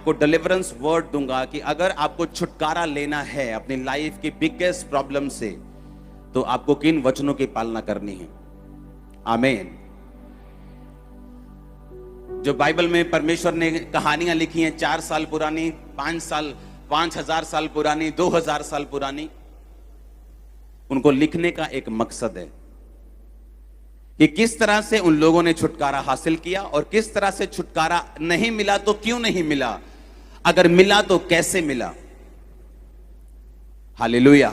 को deliverance word दूंगा कि अगर आपको छुटकारा लेना है अपनी लाइफ की बिगेस्ट प्रॉब्लम से, तो आपको किन वचनों की पालना करनी है। आमीन। जो बाइबल में परमेश्वर ने कहानियां लिखी हैं 4 साल पुरानी, 5,000 साल पुरानी, 2000 साल पुरानी, उनको लिखने का एक मकसद है कि किस तरह से उन लोगों ने छुटकारा हासिल किया और किस तरह से छुटकारा नहीं मिला तो क्यों नहीं मिला, अगर मिला तो कैसे मिला। हालेलुया।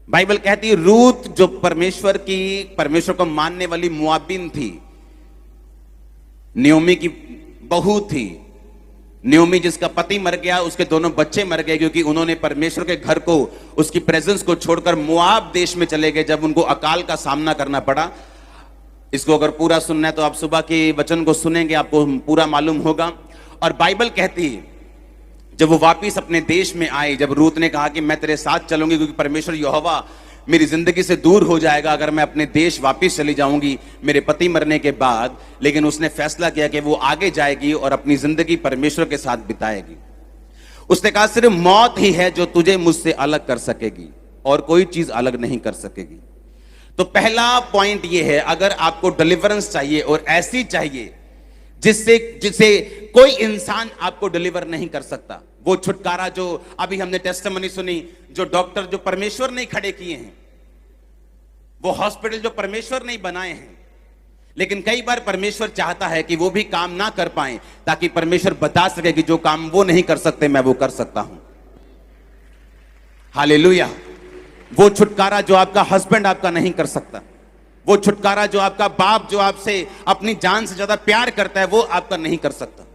बाइबल कहती है रूत जो परमेश्वर को मानने वाली मुआबिन थी, नियोमी की बहू थी। नियोमी जिसका पति मर गया, उसके दोनों बच्चे मर गए क्योंकि उन्होंने परमेश्वर के घर को, उसकी प्रेजेंस को छोड़कर मोआब देश में चले गए जब उनको अकाल का सामना करना पड़ा। इसको अगर पूरा सुनना है तो आप सुबह के वचन को सुनेंगे, आपको पूरा मालूम होगा। और बाइबल कहती है जब वो वापिस अपने देश में आए, जब रूत ने कहा कि मैं तेरे साथ चलूंगी क्योंकि परमेश्वर यहोवा मेरी जिंदगी से दूर हो जाएगा अगर मैं अपने देश वापिस चली जाऊंगी मेरे पति मरने के बाद, लेकिन उसने फैसला किया कि वो आगे जाएगी और अपनी जिंदगी परमेश्वर के साथ बिताएगी। उसने कहा सिर्फ मौत ही है जो तुझे मुझसे अलग कर सकेगी और कोई चीज अलग नहीं कर सकेगी। तो पहला पॉइंट ये है, अगर आपको डिलीवरेंस चाहिए और ऐसी चाहिए जिससे कोई इंसान आपको डिलीवर नहीं कर सकता, वो छुटकारा जो अभी हमने टेस्टिमनी सुनी, जो डॉक्टर जो परमेश्वर नहीं खड़े किए हैं, वो हॉस्पिटल जो परमेश्वर नहीं बनाए हैं, लेकिन कई बार परमेश्वर चाहता है कि वो भी काम ना कर पाए ताकि परमेश्वर बता सके कि जो काम वो नहीं कर सकते मैं वो कर सकता हूं। हालेलुया। वो छुटकारा जो आपका हस्बैंड आपका नहीं कर सकता, वो छुटकारा जो आपका बाप जो आपसे अपनी जान से ज्यादा प्यार करता है वो आपका नहीं कर सकता,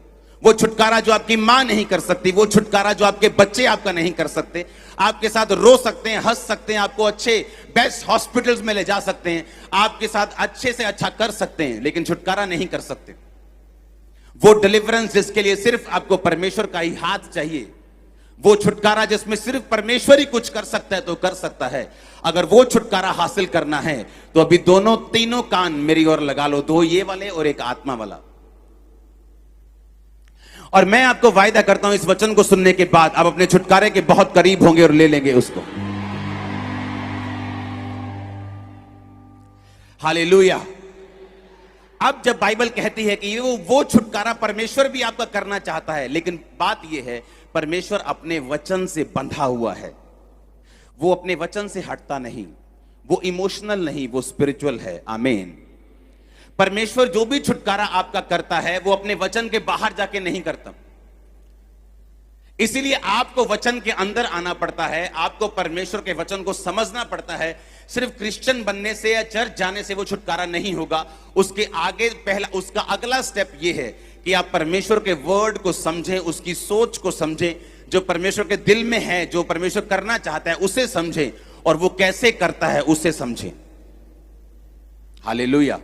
वो छुटकारा जो आपकी मां नहीं कर सकती, वो छुटकारा जो आपके बच्चे आपका नहीं कर सकते। आपके साथ रो सकते हैं, हंस सकते हैं, आपको अच्छे बेस्ट हॉस्पिटल्स में ले जा सकते हैं, आपके साथ अच्छे से अच्छा कर सकते हैं, लेकिन छुटकारा नहीं कर सकते। वो डिलीवरेंस जिसके लिए सिर्फ आपको परमेश्वर का ही हाथ चाहिए, वो छुटकारा जिसमें सिर्फ परमेश्वर ही कुछ कर सकता है तो कर सकता है। अगर वो छुटकारा हासिल करना है तो अभी तीनों कान मेरी ओर लगा लो, 2 ये वाले और एक आत्मा वाला। और मैं आपको वायदा करता हूं इस वचन को सुनने के बाद आप अपने छुटकारे के बहुत करीब होंगे और ले लेंगे उसको। हालेलुया। अब जब बाइबल कहती है कि वो छुटकारा परमेश्वर भी आपका करना चाहता है, लेकिन बात यह है परमेश्वर अपने वचन से बंधा हुआ है, वो अपने वचन से हटता नहीं, वो इमोशनल नहीं, वो स्पिरिचुअल है। आमीन। परमेश्वर जो भी छुटकारा आपका करता है वो अपने वचन के बाहर जाके नहीं करता, इसीलिए आपको वचन के अंदर आना पड़ता है, आपको परमेश्वर के वचन को समझना पड़ता है। सिर्फ क्रिश्चियन बनने से या चर्च जाने से वो छुटकारा नहीं होगा, उसके आगे उसका अगला स्टेप ये है कि आप परमेश्वर के वर्ड को समझें, उसकी सोच को समझें, जो परमेश्वर के दिल में है, जो परमेश्वर करना चाहता है उसे समझें, और वो कैसे करता है उसे समझें। हालेलुया।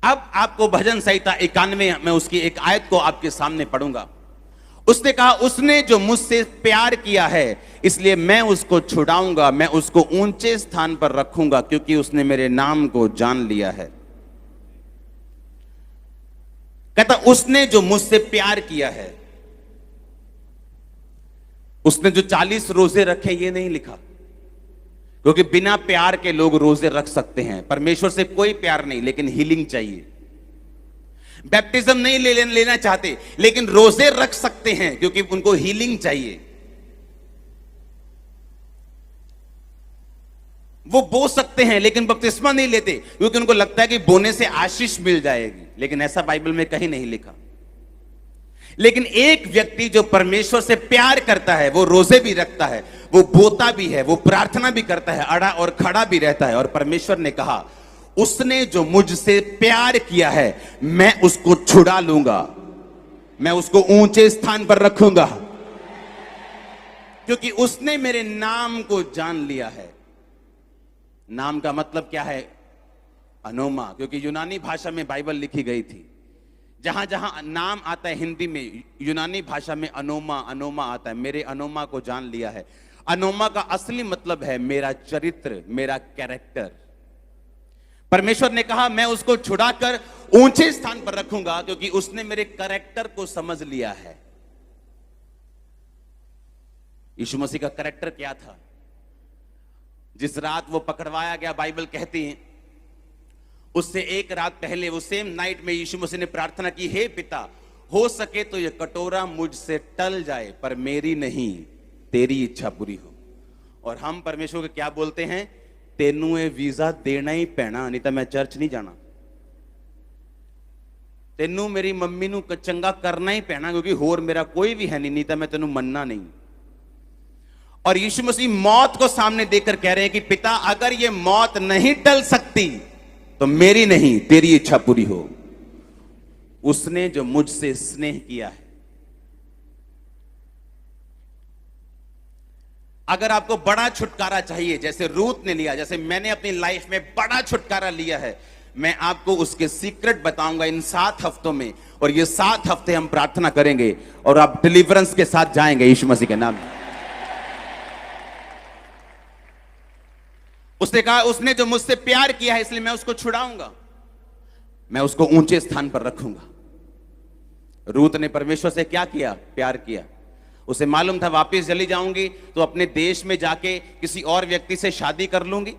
अब आपको भजन संहिता 91 में उसकी एक आयत को आपके सामने पढ़ूंगा। उसने कहा उसने जो मुझसे प्यार किया है इसलिए मैं उसको छुड़ाऊंगा, मैं उसको ऊंचे स्थान पर रखूंगा क्योंकि उसने मेरे नाम को जान लिया है। कहता उसने जो मुझसे प्यार किया है, उसने जो 40 रोजे रखे ये नहीं लिखा, क्योंकि बिना प्यार के लोग रोजे रख सकते हैं, परमेश्वर से कोई प्यार नहीं लेकिन हीलिंग चाहिए। बैप्टिज्म नहीं लेना चाहते लेकिन रोजे रख सकते हैं क्योंकि उनको हीलिंग चाहिए। वो बो सकते हैं लेकिन बपतिस्मा नहीं लेते क्योंकि उनको लगता है कि बोने से आशीष मिल जाएगी, लेकिन ऐसा बाइबल में कहीं नहीं लिखा। लेकिन एक व्यक्ति जो परमेश्वर से प्यार करता है वो रोजे भी रखता है, वो बोता भी है, वो प्रार्थना भी करता है, अड़ा और खड़ा भी रहता है। और परमेश्वर ने कहा उसने जो मुझसे प्यार किया है मैं उसको छुड़ा लूंगा, मैं उसको ऊंचे स्थान पर रखूंगा क्योंकि उसने मेरे नाम को जान लिया है। नाम का मतलब क्या है? अनोमा, क्योंकि यूनानी भाषा में बाइबल लिखी गई थी। जहां जहां नाम आता है हिंदी में, यूनानी भाषा में अनोमा आता है। मेरे अनोमा को जान लिया है। अनोमा का असली मतलब है मेरा चरित्र, मेरा कैरेक्टर। परमेश्वर ने कहा मैं उसको छुड़ाकर ऊंचे स्थान पर रखूंगा क्योंकि उसने मेरे कैरेक्टर को समझ लिया है। यीशु मसीह का कैरेक्टर क्या था? जिस रात वो पकड़वाया गया, बाइबल कहती है उससे एक रात पहले, वो सेम नाइट में यीशु मसीह ने प्रार्थना की, हे पिता, हो सके तो यह कटोरा मुझसे टल जाए, पर मेरी नहीं तेरी इच्छा पूरी हो। और हम परमेश्वर को क्या बोलते हैं? तेनू ये वीजा देना ही पैना, नहीं तो मैं चर्च नहीं जाना। तेनू मेरी मम्मी नू चंगा करना ही पैना, क्योंकि होर मेरा कोई भी है नहीं तो मैं तेनू मनना नहीं। और यीशु मसीह मौत को सामने देखकर कह रहे हैं कि पिता, अगर ये मौत नहीं टल सकती तो मेरी नहीं तेरी इच्छा पूरी हो। उसने जो मुझसे स्नेह किया है, अगर आपको बड़ा छुटकारा चाहिए, जैसे रूत ने लिया, जैसे मैंने अपनी लाइफ में बड़ा छुटकारा लिया है, मैं आपको उसके सीक्रेट बताऊंगा इन 7 हफ्तों में। और ये 7 हफ्ते हम प्रार्थना करेंगे और आप डिलीवरेंस के साथ जाएंगे यीशु मसीह के नाम में। उसने कहा उसने जो मुझसे प्यार किया है इसलिए मैं उसको छुड़ाऊंगा, मैं उसको ऊंचे स्थान पर रखूंगा। रूत ने परमेश्वर से क्या किया? प्यार किया। उसे मालूम था वापस चली जाऊंगी तो अपने देश में जाके किसी और व्यक्ति से शादी कर लूंगी,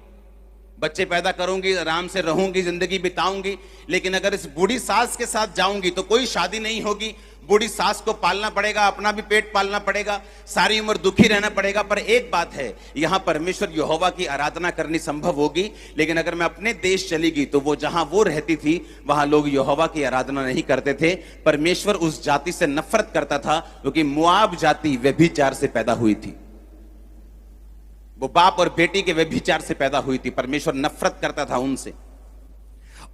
बच्चे पैदा करूंगी, आराम से रहूंगी, जिंदगी बिताऊंगी। लेकिन अगर इस बूढ़ी सास के साथ जाऊंगी तो कोई शादी नहीं होगी, बूढ़ी सास को पालना पड़ेगा, अपना भी पेट पालना पड़ेगा, सारी उम्र दुखी रहना पड़ेगा। पर एक बात है, यहां परमेश्वर यहोवा की आराधना करनी संभव होगी। लेकिन अगर मैं अपने देश चली गई तो वो जहां वो रहती थी वहां लोग यहोवा की आराधना नहीं करते थे। परमेश्वर उस जाति से नफरत करता था क्योंकि मुआब जाति व्यभिचार से पैदा हुई थी। वो बाप और बेटी के व्यभिचार से पैदा हुई थी। परमेश्वर नफरत करता था उनसे।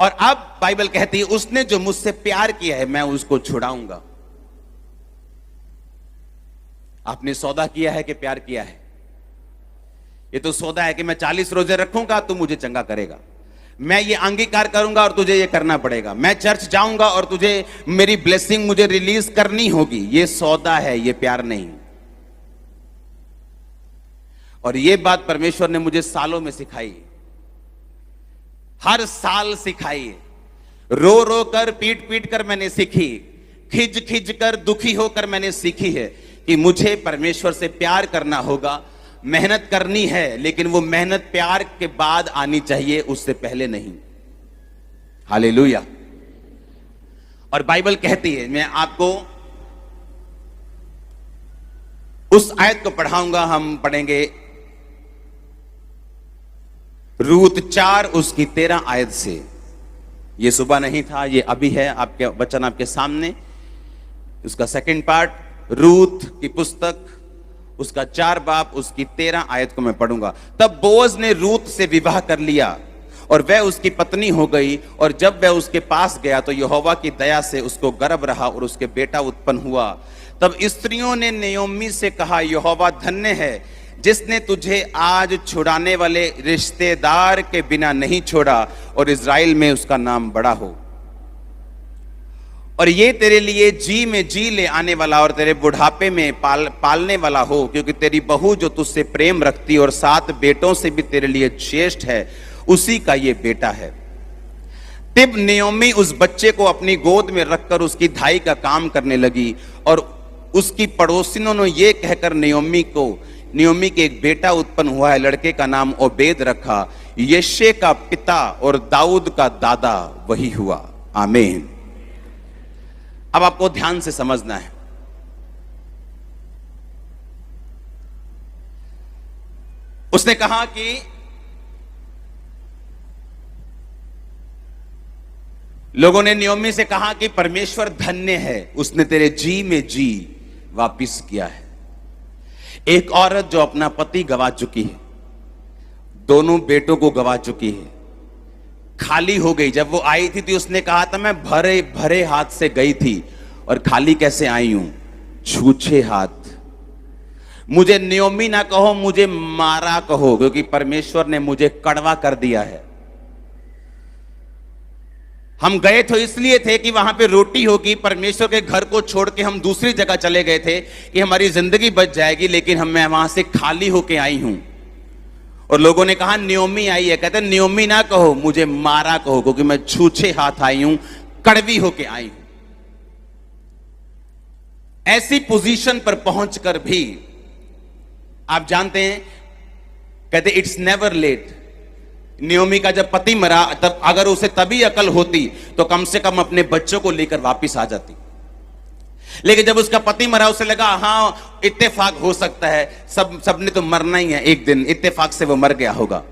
और अब बाइबल कहती है उसने जो मुझसे प्यार किया है मैं उसको छुड़ाऊंगा। आपने सौदा किया है कि प्यार किया है? ये तो सौदा है कि मैं 40 रोजे रखूंगा तू मुझे चंगा करेगा, मैं ये अंगीकार करूंगा और तुझे ये करना पड़ेगा, मैं चर्च जाऊंगा और तुझे मेरी ब्लेसिंग मुझे रिलीज करनी होगी। ये सौदा है, ये प्यार नहीं। और ये बात परमेश्वर ने मुझे सालों में सिखाई, हर साल सिखाई। रो रो कर, पीट पीट कर मैंने सीखी, खिज खिज कर, दुखी होकर मैंने सीखी है कि मुझे परमेश्वर से प्यार करना होगा, मेहनत करनी है, लेकिन वो मेहनत प्यार के बाद आनी चाहिए, उससे पहले नहीं। हालेलुया। और बाइबल कहती है, मैं आपको उस आयत को पढ़ाऊंगा, हम पढ़ेंगे रूत 4 उसकी 13 आयत से। ये सुबह नहीं था, ये अभी है, आपके वचन आपके सामने। उसका सेकंड पार्ट, रूत की पुस्तक, उसका 4 बाब, उसकी 13 आयत को मैं पढ़ूंगा। तब बोअज ने रूत से विवाह कर लिया और वह उसकी पत्नी हो गई। और जब वह उसके पास गया तो यहोवा की दया से उसको गर्भ रहा और उसके बेटा उत्पन्न हुआ। तब स्त्रियों ने नयोमी से कहा, यहोवा धन्य है जिसने तुझे आज छुड़ाने वाले रिश्तेदार के बिना नहीं छोड़ा और इज़राइल में उसका नाम बड़ा हो। और ये तेरे लिए जी में जी ले आने वाला और तेरे बुढ़ापे में पालने वाला हो, क्योंकि तेरी बहू जो तुझसे प्रेम रखती और 7 बेटों से भी तेरे लिए श्रेष्ठ है, उसी का ये बेटा है। तब नयोमी उस बच्चे को अपनी गोद में रखकर उसकी धाई का काम करने लगी। और उसकी पड़ोसिनों ने ये कहकर नयोमी के एक बेटा उत्पन्न हुआ है, लड़के का नाम ओबेद रखा। यिशै का पिता और दाऊद का दादा वही हुआ। आमीन। अब आपको ध्यान से समझना है। उसने कहा कि लोगों ने नयोमी से कहा कि परमेश्वर धन्य है, उसने तेरे जी में जी वापिस किया है। एक औरत जो अपना पति गवा चुकी है, दोनों बेटों को गवा चुकी है, खाली हो गई। जब वो आई थी तो उसने कहा था मैं भरे भरे हाथ से गई थी और खाली कैसे आई हूं? छूछे हाथ। मुझे नयोमी ना कहो, मुझे मारा कहो, क्योंकि परमेश्वर ने मुझे कड़वा कर दिया है। हम गए तो इसलिए थे कि वहां पे रोटी होगी, परमेश्वर के घर को छोड़ के हम दूसरी जगह चले गए थे कि हमारी जिंदगी बच जाएगी, लेकिन मैं वहां से खाली होके आई हूं। और लोगों ने कहा न्योमी आई है, कहते न्योमी ना कहो, मुझे मारा कहो, क्योंकि मैं छूछे हाथ आई हूं, कड़वी होके आई हूं। ऐसी पोजीशन पर पहुंचकर भी आप जानते हैं, कहते इट्स नेवर लेट। न्योमी का जब पति मरा, तब अगर उसे तभी अकल होती तो कम से कम अपने बच्चों को लेकर वापस आ जाती। लेकिन जब उसका पति मरा, उसे लगा हाँ इत्तेफाक हो सकता है, सबने तो मरना ही है एक दिन, इत्तेफाक से वो मर गया होगा।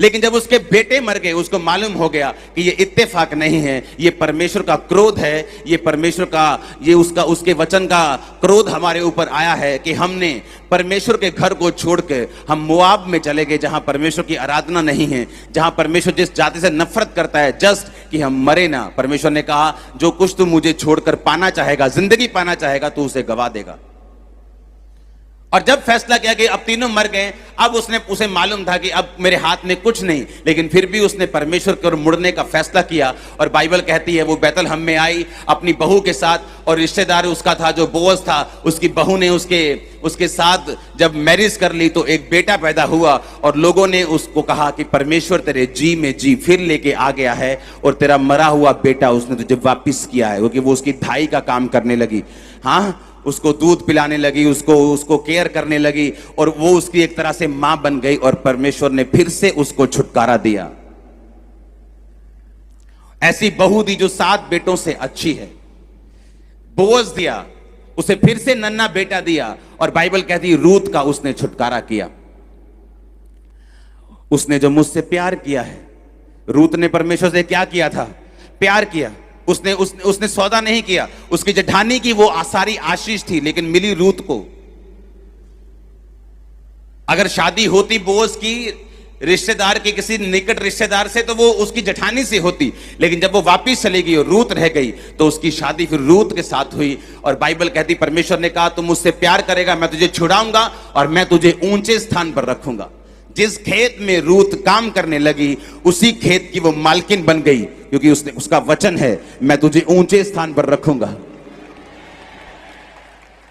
लेकिन जब उसके बेटे मर गए, उसको मालूम हो गया कि ये इत्तेफाक नहीं है, ये परमेश्वर का क्रोध है, ये परमेश्वर का, ये उसके वचन का क्रोध हमारे ऊपर आया है कि हमने परमेश्वर के घर को छोड़ के हम मोआब में चले गए, जहां परमेश्वर की आराधना नहीं है, जहां परमेश्वर जिस जाति से नफरत करता है, जस्ट कि हम मरे ना। परमेश्वर ने कहा जो कुछ तू मुझे छोड़कर पाना चाहेगा, जिंदगी पाना चाहेगा, तू उसे गवा देगा। और जब फैसला किया कि अब तीनों मर गए, अब उसे मालूम था कि अब मेरे हाथ में कुछ नहीं, लेकिन फिर भी उसने परमेश्वर की ओर मुड़ने का फैसला किया। और बाइबल कहती है वो बैतलहम में आई अपनी बहू के साथ, और रिश्तेदार उसका था जो बोअज था, उसकी बहू ने उसके साथ जब मैरिज कर ली तो एक बेटा पैदा हुआ। और लोगों ने उसको कहा कि परमेश्वर तेरे जी में जी फिर लेके आ गया है, और तेरा मरा हुआ बेटा उसने तुझे वापिस किया है, क्योंकि वो उसकी धाई का काम करने लगी। हाँ, उसको दूध पिलाने लगी, उसको केयर करने लगी, और वो उसकी एक तरह से मां बन गई, और परमेश्वर ने फिर से उसको छुटकारा दिया। ऐसी बहू दी जो 7 बेटों से अच्छी है, बोअज दिया, उसे फिर से नन्हा बेटा दिया, और बाइबल कहती है रूत का उसने छुटकारा किया। उसने जो मुझसे प्यार किया है, रूत ने परमेश्वर से क्या किया था? प्यार किया। उसने सौदा नहीं किया, उसकी जेठानी की वो सारी आशीष थी, लेकिन मिली रूत को। अगर शादी होती बोअज की रिश्तेदार की, किसी निकट रिश्तेदार से, तो वो उसकी जेठानी से होती, लेकिन जब वो वापिस चली गई और रूत रह गई, तो उसकी शादी फिर रूत के साथ हुई। और बाइबल कहती परमेश्वर ने कहा तुम मुझसे प्यार करेगा, मैं तुझे छुड़ाऊंगा और मैं तुझे ऊंचे स्थान पर रखूंगा। जिस खेत में रूत काम करने लगी, उसी खेत की वो मालकिन बन गई, क्योंकि उसका वचन है मैं तुझे ऊंचे स्थान पर रखूंगा।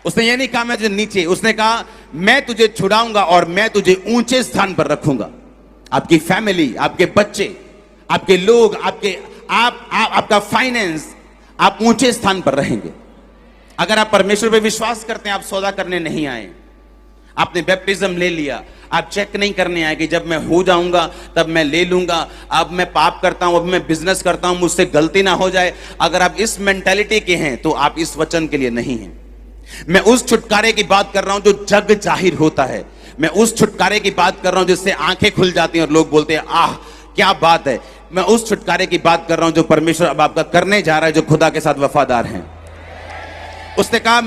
उसने ये नहीं कहा मैं तुझे नीचे, उसने कहा मैं तुझे छुड़ाऊंगा और मैं तुझे ऊंचे स्थान पर रखूंगा। आपकी फैमिली, आपके बच्चे, आपके लोग, आपका फाइनेंस, आप ऊंचे स्थान पर रहेंगे। अगर आप परमेश्वर पे विश्वास करते हैं, आप सौदा करने नहीं आए, आपने बैप्टिज्म ले लिया, आप चेक नहीं करने आए कि जब मैं हो जाऊंगा तब मैं ले लूंगा, अब मैं पाप करता हूं, अब मैं बिजनेस करता हूं, मुझसे गलती ना हो जाए। अगर आप इस मेंटालिटी के हैं तो आप इस वचन के लिए नहीं हैं। मैं उस छुटकारे की बात कर रहा हूं जो जग जाहिर होता है। मैं उस छुटकारे की बात कर रहा हूं जिससे आंखें खुल जाती हैं और लोग बोलते हैं आह क्या बात है। मैं उस छुटकारे की बात कर रहा हूं जो परमेश्वर अब आपका करने जा रहा है, जो खुदा के साथ वफादार हैं। उसने कहा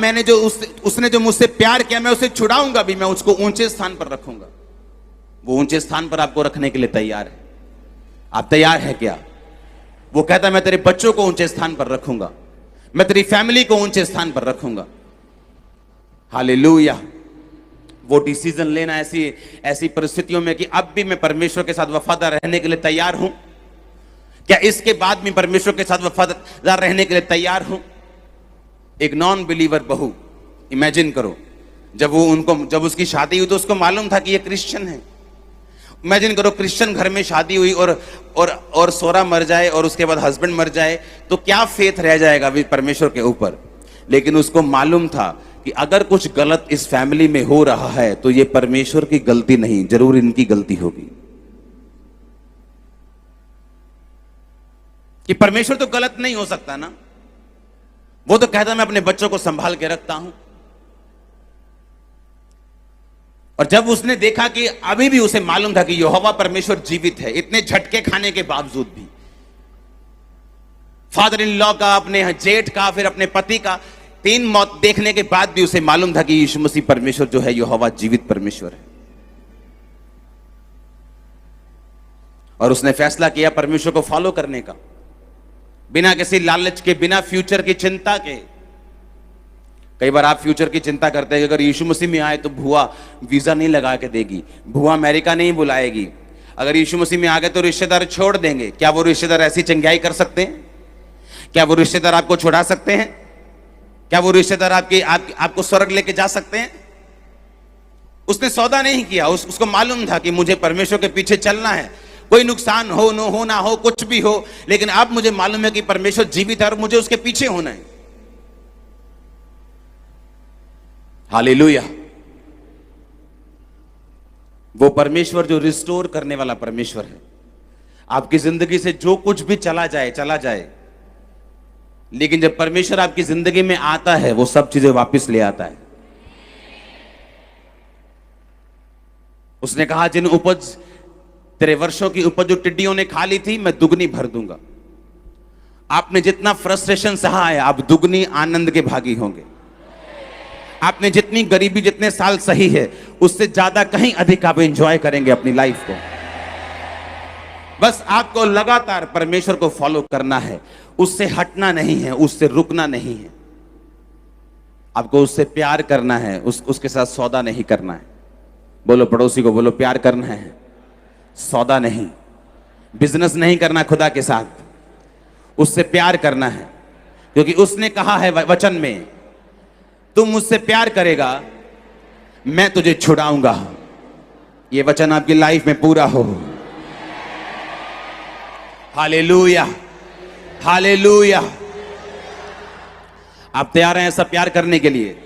उसने जो मुझसे प्यार किया, मैं उसे छुड़ाऊंगा भी, मैं उसको ऊंचे स्थान पर रखूंगा। वो ऊंचे स्थान पर आपको रखने के लिए तैयार है। आप तैयार हैं क्या? वो कहता है मैं तेरे बच्चों को ऊंचे स्थान पर रखूंगा, मैं तेरी फैमिली को ऊंचे स्थान पर रखूंगा। हालेलुया। वो डिसीजन लेना ऐसी परिस्थितियों में कि अब भी मैं परमेश्वर के साथ वफादार रहने के लिए तैयार हूं। क्या इसके बाद भी परमेश्वर के साथ वफादार रहने के लिए तैयार हूं? एक नॉन बिलीवर बहू, इमेजिन करो, जब उसकी शादी हुई तो उसको मालूम था कि ये क्रिश्चियन है। इमेजिन करो क्रिश्चियन घर में शादी हुई और सोरा मर जाए और उसके बाद हस्बैंड मर जाए, तो क्या फेथ रह जाएगा परमेश्वर के ऊपर। लेकिन उसको मालूम था कि अगर कुछ गलत इस फैमिली में हो रहा है तो ये परमेश्वर की गलती नहीं, जरूर इनकी गलती होगी। कि परमेश्वर तो गलत नहीं हो सकता ना, वो तो कहता मैं अपने बच्चों को संभाल के रखता हूं। और जब उसने देखा कि अभी भी उसे मालूम था कि यहोवा परमेश्वर जीवित है, इतने झटके खाने के बावजूद भी, फादर इन लॉ का, अपने जेठ का, फिर अपने पति का 3 मौत देखने के बाद भी उसे मालूम था कि यीशु मसीह परमेश्वर जो है यहोवा जीवित परमेश्वर है। और उसने फैसला किया परमेश्वर को फॉलो करने का, बिना किसी लालच के, बिना फ्यूचर की चिंता के। कई बार आप फ्यूचर की चिंता करते हैं कि अगर यीशु मसीह में आए तो भुआ वीजा नहीं लगा के देगी, भुआ अमेरिका नहीं बुलाएगी, अगर यीशु मसीह में आ गए तो रिश्तेदार छोड़ देंगे। क्या वो रिश्तेदार ऐसी चंगाई कर सकते हैं? क्या वो रिश्तेदार आपको छुड़ा सकते हैं? क्या वो रिश्तेदार आपको स्वर्ग लेके जा सकते हैं? उसने सौदा नहीं किया, उसको मालूम था कि मुझे परमेश्वर के पीछे चलना है, कोई नुकसान हो ना हो, कुछ भी हो, लेकिन अब मुझे मालूम है कि परमेश्वर जीवित है और मुझे उसके पीछे होना है। हालेलुया। वो परमेश्वर जो रिस्टोर करने वाला परमेश्वर है। आपकी जिंदगी से जो कुछ भी चला जाए, लेकिन जब परमेश्वर आपकी जिंदगी में आता है, वो सब चीजें वापस ले आता है। उसने कहा, जिन उपज तेरे वर्षों की उपज जो टिड्डियों ने खा ली थी, मैं दुगनी भर दूंगा। आपने जितना फ्रस्ट्रेशन सहा है, आप दुगनी आनंद के भागी होंगे। आपने जितनी गरीबी जितने साल सही है, उससे ज्यादा कहीं अधिक आप एंजॉय करेंगे अपनी लाइफ को। बस आपको लगातार परमेश्वर को फॉलो करना है, उससे हटना नहीं है, उससे रुकना नहीं है। आपको उससे प्यार करना है, उसके साथ सौदा नहीं करना है। बोलो पड़ोसी को, बोलो प्यार करना है, सौदा नहीं। बिजनेस नहीं करना खुदा के साथ, उससे प्यार करना है, क्योंकि उसने कहा है वचन में, तुम मुझसे प्यार करेगा, मैं तुझे छुड़ाऊंगा। ये वचन आपकी लाइफ में पूरा हो। Hallelujah, hallelujah. आप तैयार हैं ऐसा प्यार करने के लिए?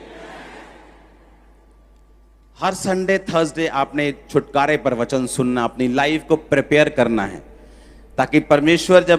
हर संडे थर्सडे आपने छुटकारे पर वचन सुनना, अपनी लाइफ को प्रिपेयर करना है, ताकि परमेश्वर जब